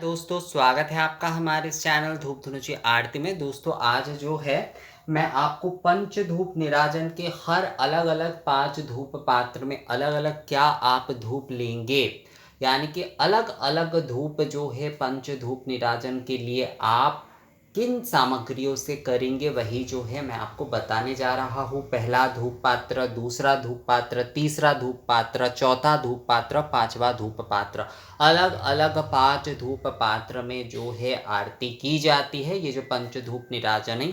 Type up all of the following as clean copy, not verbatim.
दोस्तों स्वागत है आपका हमारे इस चैनल धूप धुनुची आरती में। दोस्तों आज जो है मैं आपको पंच धूप निराजन के हर अलग अलग 5 धूप पात्र में अलग अलग क्या आप धूप लेंगे, यानी कि अलग अलग धूप जो है पंच धूप निराजन के लिए आप किन सामग्रियों से करेंगे, वही जो है मैं आपको बताने जा रहा हूँ। पहला धूप पात्र, दूसरा धूप पात्र, तीसरा धूप पात्र, चौथा धूप पात्र, पांचवा धूप पात्र। अलग अलग 5 धूप पात्र में जो है आरती की जाती है। ये जो पंचधूप निराजन है,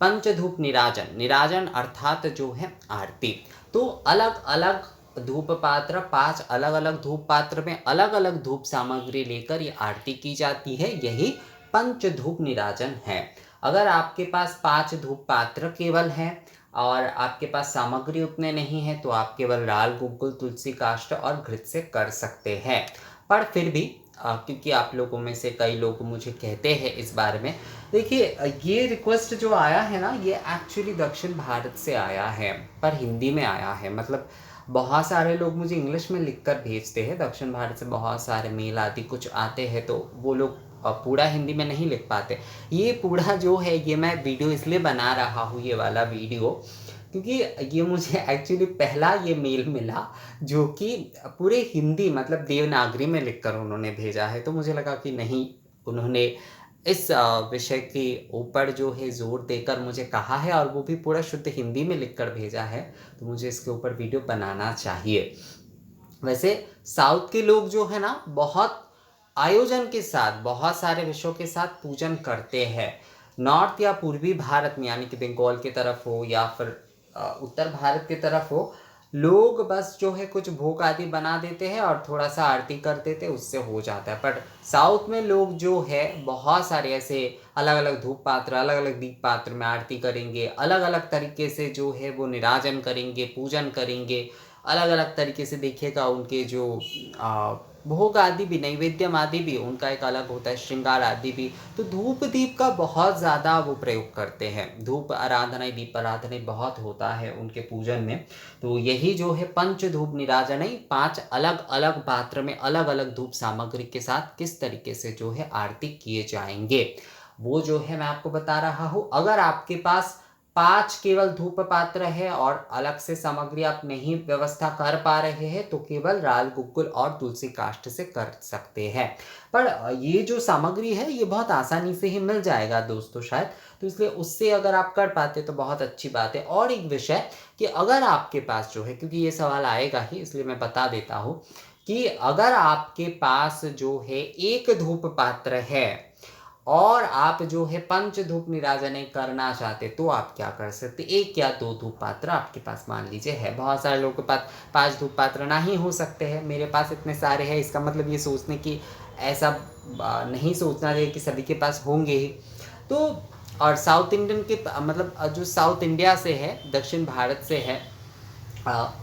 पंचधूप निराजन, निराजन अर्थात जो है आरती। तो अलग अलग धूप पात्र, 5 अलग अलग धूप पात्र में अलग अलग धूप सामग्री लेकर ये आरती की जाती है। यही पंचधूप निराजन है। अगर आपके पास 5 धूप पात्र केवल हैं और आपके पास सामग्री उतने नहीं है तो आप केवल लाल गुग्गुल, तुलसी काष्ठ और घृत से कर सकते हैं। पर फिर भी क्योंकि आप लोगों में से कई लोग मुझे कहते हैं इस बारे में, देखिए ये रिक्वेस्ट जो आया है ना, ये एक्चुअली दक्षिण भारत से आया है पर हिंदी में आया है। मतलब बहुत सारे लोग मुझे इंग्लिश में लिखकर भेजते हैं, दक्षिण भारत से बहुत सारे मेल आदि कुछ आते हैं तो वो लोग पूरा हिंदी में नहीं लिख पाते। ये पूरा जो है ये मैं वीडियो इसलिए बना रहा हूँ, ये वाला वीडियो, क्योंकि ये मुझे एक्चुअली पहला ये मेल मिला जो कि पूरे हिंदी मतलब देवनागरी में लिखकर उन्होंने भेजा है। तो मुझे लगा कि नहीं, उन्होंने इस विषय के ऊपर जो है जोर देकर मुझे कहा है और वो भी पूरा शुद्ध हिंदी में लिखकर भेजा है, तो मुझे इसके ऊपर वीडियो बनाना चाहिए। वैसे साउथ के लोग जो है ना, बहुत आयोजन के साथ, बहुत सारे विषयों के साथ पूजन करते हैं। नॉर्थ या पूर्वी भारत में, यानी कि बंगाल की तरफ हो या फिर उत्तर भारत की तरफ हो, लोग बस जो है कुछ भोग आदि बना देते हैं और थोड़ा सा आरती कर देते हैं, उससे हो जाता है। पर साउथ में लोग जो है बहुत सारे ऐसे अलग अलग धूप पात्र, अलग अलग दीप पात्र में आरती करेंगे, अलग अलग तरीके से जो है वो निराजन करेंगे, पूजन करेंगे। अलग अलग तरीके से देखिएगा उनके जो भोग आदि भी, नैवेद्यम आदि भी उनका एक अलग होता है, श्रृंगार आदि भी। तो धूप दीप का बहुत ज़्यादा वो प्रयोग करते हैं। धूप आराधना, दीप आराधना बहुत होता है उनके पूजन में। तो यही जो है पंच धूप निराजन, 5 अलग अलग पात्र में अलग अलग धूप सामग्री के साथ किस तरीके से जो है आरती किए जाएंगे, वो जो है मैं आपको बता रहा हूँ। अगर आपके पास 5 केवल धूप पात्र है और अलग से सामग्री आप नहीं व्यवस्था कर पा रहे हैं तो केवल लाल गुग्गुल और तुलसी काष्ठ से कर सकते हैं। पर ये जो सामग्री है ये बहुत आसानी से ही मिल जाएगा दोस्तों शायद, तो इसलिए उससे अगर आप कर पाते तो बहुत अच्छी बात है। और एक विषय कि अगर आपके पास जो है, क्योंकि ये सवाल आएगा ही इसलिए मैं बता देता हूँ कि अगर आपके पास जो है एक धूप पात्र है और आप जो है पंच धूप निराजन करना चाहते तो आप क्या कर सकते, एक या दो धूप पात्र आपके पास मान लीजिए है। बहुत सारे लोगों के पास 5 धूप पात्र ना ही हो सकते हैं, मेरे पास इतने सारे हैं, इसका मतलब ये सोचने की ऐसा नहीं सोचना चाहिए कि सभी के पास होंगे ही। तो और साउथ इंडियन के मतलब जो साउथ इंडिया से है, दक्षिण भारत से है,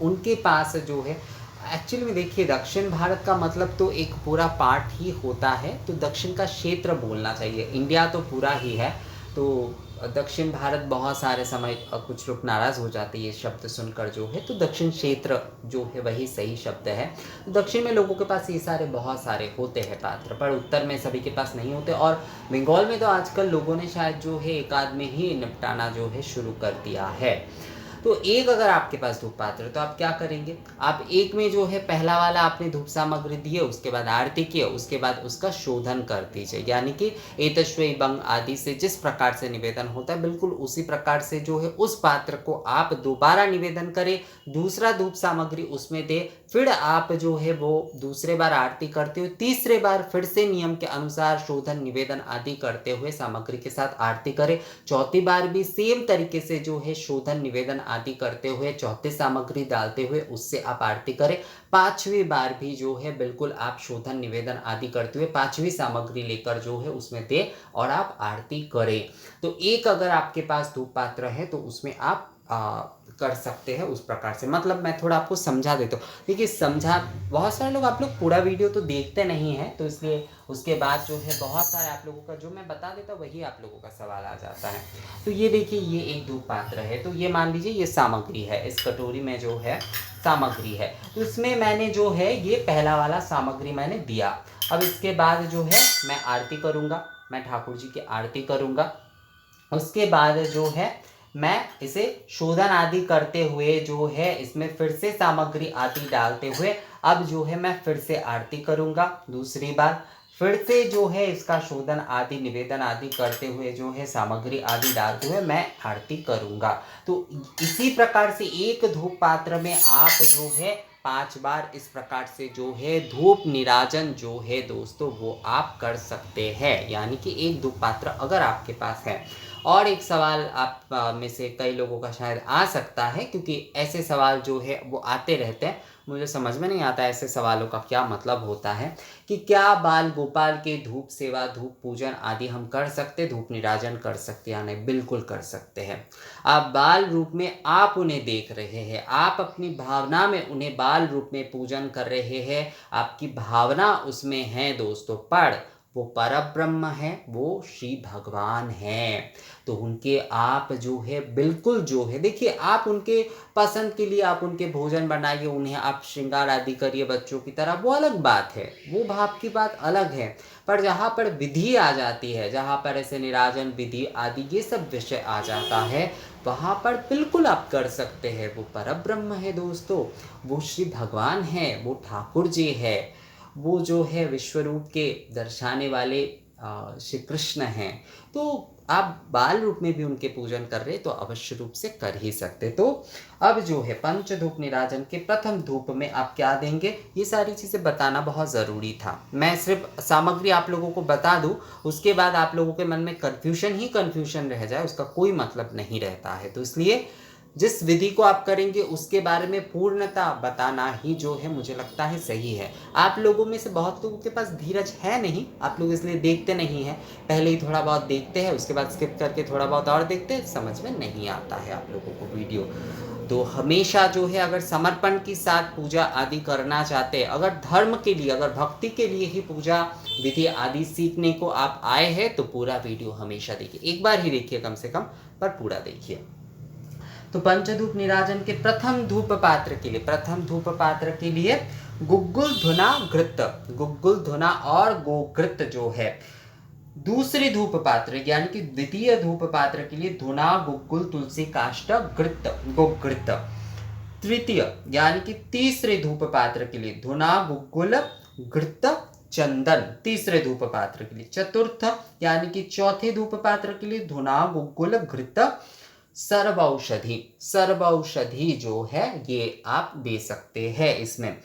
उनके पास जो है एक्चुअली में देखिए दक्षिण भारत का मतलब तो एक पूरा पार्ट ही होता है, तो दक्षिण का क्षेत्र बोलना चाहिए, इंडिया तो पूरा ही है। तो दक्षिण भारत बहुत सारे समय कुछ लोग नाराज़ हो जाते हैं ये शब्द सुनकर जो है, तो दक्षिण क्षेत्र जो है वही सही शब्द है। तो दक्षिण में लोगों के पास ये सारे बहुत सारे होते हैं पात्र, पर उत्तर में सभी के पास नहीं होते। और बंगाल में तो आजकल लोगों ने शायद जो है एक आध में ही निपटाना जो है शुरू कर दिया है। तो एक अगर आपके पास धूप पात्र है तो आप क्या करेंगे, आप एक में जो है पहला वाला आपने धूप सामग्री दिए, उसके बाद आरती किए, उसके बाद उसका शोधन कर दीजिए, यानी कि एतश्वे बंग आदि से जिस प्रकार से निवेदन होता है बिल्कुल उसी प्रकार से जो है उस पात्र को आप दोबारा निवेदन करें, दूसरा धूप सामग्री उसमें दे, फिर आप जो है वो दूसरे बार आरती करते हुए तीसरे बार फिर से नियम के अनुसार शोधन निवेदन आदि करते हुए सामग्री के साथ आरती करें, चौथी बार भी सेम तरीके से जो है शोधन निवेदन आदि करते हुए चौथी सामग्री डालते हुए उससे आप आरती करें, पांचवी बार भी जो है बिल्कुल आप शोधन निवेदन आदि करते हुए पांचवी सामग्री लेकर जो है उसमें दे और आप आरती करें। तो एक अगर आपके पास धूप पात्र है तो उसमें आप कर सकते हैं उस प्रकार से। मतलब मैं थोड़ा आपको समझा देता हूँ। देखिए समझा, बहुत सारे लोग, आप लोग पूरा वीडियो तो देखते नहीं हैं, तो इसलिए उसके बाद जो है बहुत सारे आप लोगों का जो मैं बता देता हूँ वही आप लोगों का सवाल आ जाता है। तो ये देखिए, ये एक धूप पात्र है, तो ये मान लीजिए ये सामग्री है, इस कटोरी में जो है सामग्री है, तो इसमें मैंने जो है ये पहला वाला सामग्री मैंने दिया। अब इसके बाद जो है मैं आरती करूँगा, मैं ठाकुर जी की आरती करूँगा। उसके बाद जो है मैं इसे शोधन आदि करते हुए जो है इसमें फिर से सामग्री आदि डालते हुए अब जो है मैं फिर से आरती करूँगा दूसरी बार। फिर से जो है इसका शोधन आदि निवेदन आदि करते हुए जो है सामग्री आदि डालते हुए मैं आरती करूँगा। तो इसी प्रकार से एक धूप पात्र में आप जो है 5 बार इस प्रकार से जो है धूप निराजन जो है दोस्तों वो आप कर सकते हैं। यानी कि एक धूप पात्र अगर आपके पास है। और एक सवाल आप में से कई लोगों का शायद आ सकता है, क्योंकि ऐसे सवाल जो है वो आते रहते हैं, मुझे समझ में नहीं आता ऐसे सवालों का क्या मतलब होता है, कि क्या बाल गोपाल के धूप सेवा, धूप पूजन आदि हम कर सकते, धूप निराजन कर सकते या नहीं? बिल्कुल कर सकते हैं। आप बाल रूप में आप उन्हें देख रहे हैं, आप अपनी भावना में उन्हें बाल रूप में पूजन कर रहे हैं, आपकी भावना उसमें है दोस्तों, पर वो परब्रह्म है, वो श्री भगवान हैं। तो उनके आप जो है बिल्कुल जो है, देखिए आप उनके पसंद के लिए आप उनके भोजन बनाइए, उन्हें आप श्रृंगार आदि करिए बच्चों की तरह, वो अलग बात है, वो भाव की बात अलग है। पर जहाँ पर विधि आ जाती है, जहाँ पर ऐसे निराजन विधि आदि ये सब विषय आ जाता है, वहाँ पर बिल्कुल आप कर सकते हैं। वो परब्रह्म है दोस्तों, वो श्री भगवान है, वो ठाकुर जी है, वो जो है विश्वरूप के दर्शाने वाले श्री कृष्ण हैं। तो आप बाल रूप में भी उनके पूजन कर रहे तो अवश्य रूप से कर ही सकते। तो अब जो है पंच धूप निराजन के प्रथम धूप में आप क्या देंगे, ये सारी चीज़ें बताना बहुत ज़रूरी था। मैं सिर्फ सामग्री आप लोगों को बता दूं, उसके बाद आप लोगों के मन में कन्फ्यूशन रह जाए, उसका कोई मतलब नहीं रहता है। तो इसलिए जिस विधि को आप करेंगे उसके बारे में पूर्णता बताना ही जो है मुझे लगता है सही है। आप लोगों में से बहुत लोगों के पास धीरज है नहीं, आप लोग इसलिए देखते नहीं हैं, पहले ही थोड़ा बहुत देखते हैं, उसके बाद स्किप करके थोड़ा बहुत और देखते हैं, समझ में नहीं आता है आप लोगों को वीडियो। तो हमेशा जो है अगर समर्पण के साथ पूजा आदि करना चाहते हैं, अगर धर्म के लिए, अगर भक्ति के लिए ही पूजा विधि आदि सीखने को आप आए हैं, तो पूरा वीडियो हमेशा देखिए, एक बार ही देखिए कम से कम, पर पूरा देखिए। तो पंचधूप निराजन के प्रथम धूप पात्र के लिए गुग्गुल धुना घृत, गुग्गुल धुना और गोघृत जो है। दूसरे धूप पात्र यानी कि द्वितीय धूप पात्र के लिए धुना, गुग्गुल, तुलसी काष्ठ, घृत, गोघृत। तृतीय यानी कि तीसरे धूप पात्र के लिए धुना, गुग्गुल, घृत, चंदन, तीसरे धूप पात्र के लिए। चतुर्थ यानी कि चौथे धूप पात्र के लिए धुना, गुग्गुल, घृत, सर्व औषधि जो है ये आप दे सकते हैं। इसमें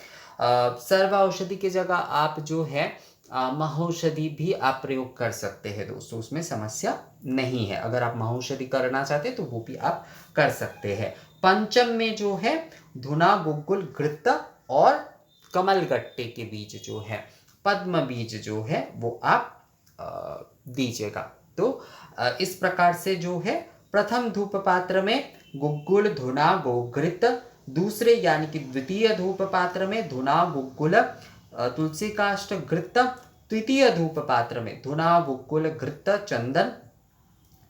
सर्व औषधि की जगह आप जो है महौषधि भी आप प्रयोग कर सकते हैं दोस्तों, उसमें समस्या नहीं है। अगर आप महौषधि करना चाहते हैं तो वो भी आप कर सकते हैं। पंचम में जो है धुना, गुग्गुल, घृत और कमलगट्टे के बीज जो है, पद्म बीज जो है वो आप दीजिएगा। तो इस प्रकार से जो है प्रथम धूप पात्र में गुग्गुल, धुना, गोघृत, दूसरे यानी कि द्वितीय धूप पात्र में धुना, गुग्गुल, तुलसी काष्ठ, घृत, तृतीय धूप पात्र में धुना, गुग्गुल, घृत, चंदन,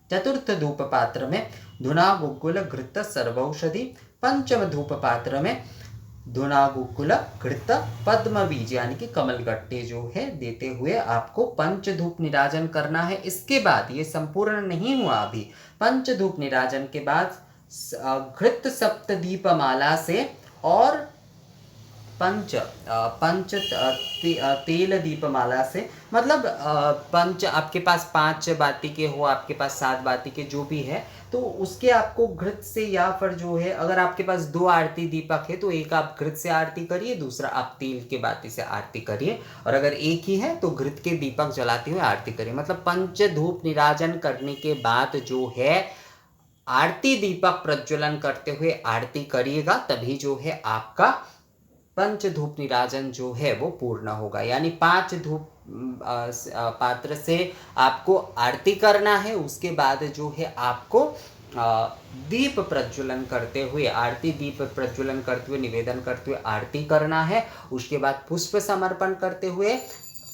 चतुर्थ धूप पात्र में धुना, गुग्गुल, घृत, सर्वौषधि, पंचम धूप पात्र में धुना, गुग्गुल, घृत, पद्म बीज यानी कि कमलगट्टे जो है देते हुए आपको पंच धूप निराजन करना है। इसके बाद ये संपूर्ण नहीं हुआ, अभी पंच धूप निराजन के बाद घृत सप्त दीप माला से और तेल दीपमाला से, मतलब पंच आपके पास 5 बाती के हो, आपके पास 7 बाती के जो भी है, तो उसके आपको घृत से, या फिर जो है अगर आपके पास 2 आरती दीपक है तो एक आप घृत से आरती करिए, दूसरा आप तेल के बाती से आरती करिए, और अगर एक ही है तो घृत के दीपक जलाते हुए आरती करिए। मतलब पंच धूप निराजन करने के बाद जो है आरती दीपक प्रज्वलन करते हुए आरती करिएगा, तभी जो है आपका पंच धूप निराजन जो है वो पूर्ण होगा। यानी 5 धूप पात्र से आपको आरती करना है, उसके बाद जो है आपको दीप प्रज्वलन करते हुए, आरती दीप प्रज्वलन करते हुए, निवेदन करते हुए आरती करना है। उसके बाद पुष्प समर्पण करते हुए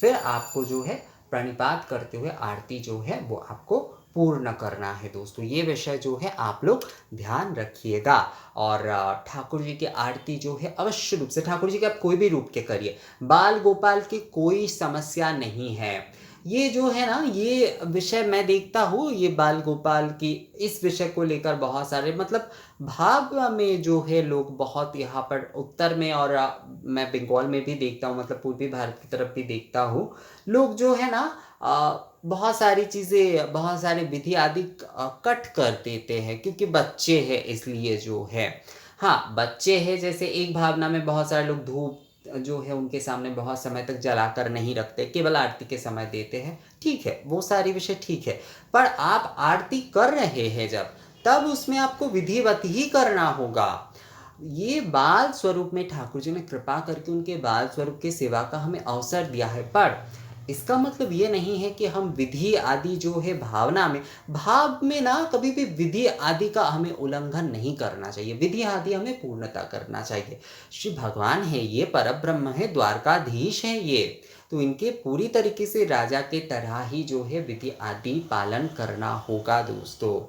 फिर आपको जो है प्रणिपात करते हुए आरती जो है वो आपको पूर्ण करना है। दोस्तों ये विषय जो है आप लोग ध्यान रखिएगा। और ठाकुर जी की आरती जो है अवश्य रूप से ठाकुर जी के आप कोई भी रूप के करिए, बाल गोपाल की कोई समस्या नहीं है। ये जो है ना, ये विषय मैं देखता हूँ, ये बाल गोपाल की इस विषय को लेकर बहुत सारे मतलब भाव में जो है लोग बहुत यहाँ पर उत्तर में और मैं बंगाल में भी देखता हूँ, मतलब पूर्वी भारत की तरफ भी देखता हूँ, लोग जो है ना बहुत सारी चीज़ें, बहुत सारे विधि आदि कट कर देते हैं क्योंकि बच्चे हैं इसलिए जो है। हाँ बच्चे हैं, जैसे एक भावना में बहुत सारे लोग धूप जो है उनके सामने बहुत समय तक जलाकर नहीं रखते, केवल आरती के समय देते हैं, ठीक है, वो सारी विषय ठीक है। पर आप आरती कर रहे हैं जब, तब उसमें आपको विधिवत ही करना होगा। ये बाल स्वरूप में ठाकुर जी ने कृपा करके उनके बाल स्वरूप की सेवा का हमें अवसर दिया है, पर इसका मतलब ये नहीं है कि हम विधि आदि जो है भावना में, भाव में ना कभी भी विधि आदि का हमें उल्लंघन नहीं करना चाहिए, विधि आदि हमें पूर्णता करना चाहिए। श्री भगवान है ये, परब्रह्म है, द्वारकाधीश है ये, तो इनके पूरी तरीके से राजा के तरह ही जो है विधि आदि पालन करना होगा दोस्तों।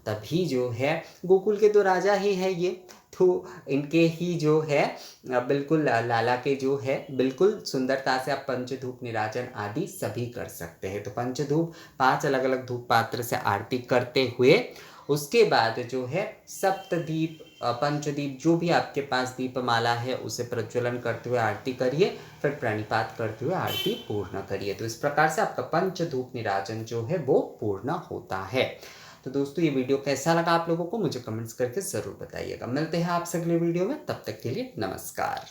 तभी जो है गोकुल के तो राजा ही है ये, तो इनके ही जो है बिल्कुल लाला के जो है बिल्कुल सुंदरता से आप पंचधूप निराजन आदि सभी कर सकते हैं। तो पंचधूप 5 अलग अलग धूप पात्र से आरती करते हुए उसके बाद जो है सप्तदीप पंचदीप जो भी आपके पास दीपमाला है उसे प्रज्वलन करते हुए आरती करिए, फिर प्रणिपात करते हुए आरती पूर्ण करिए। तो इस प्रकार से आपका पंचधूप निराजन जो है वो पूर्ण होता है। तो दोस्तों ये वीडियो कैसा लगा आप लोगों को मुझे कमेंट्स करके ज़रूर बताइएगा। मिलते हैं आपसे अगले वीडियो में, तब तक के लिए नमस्कार।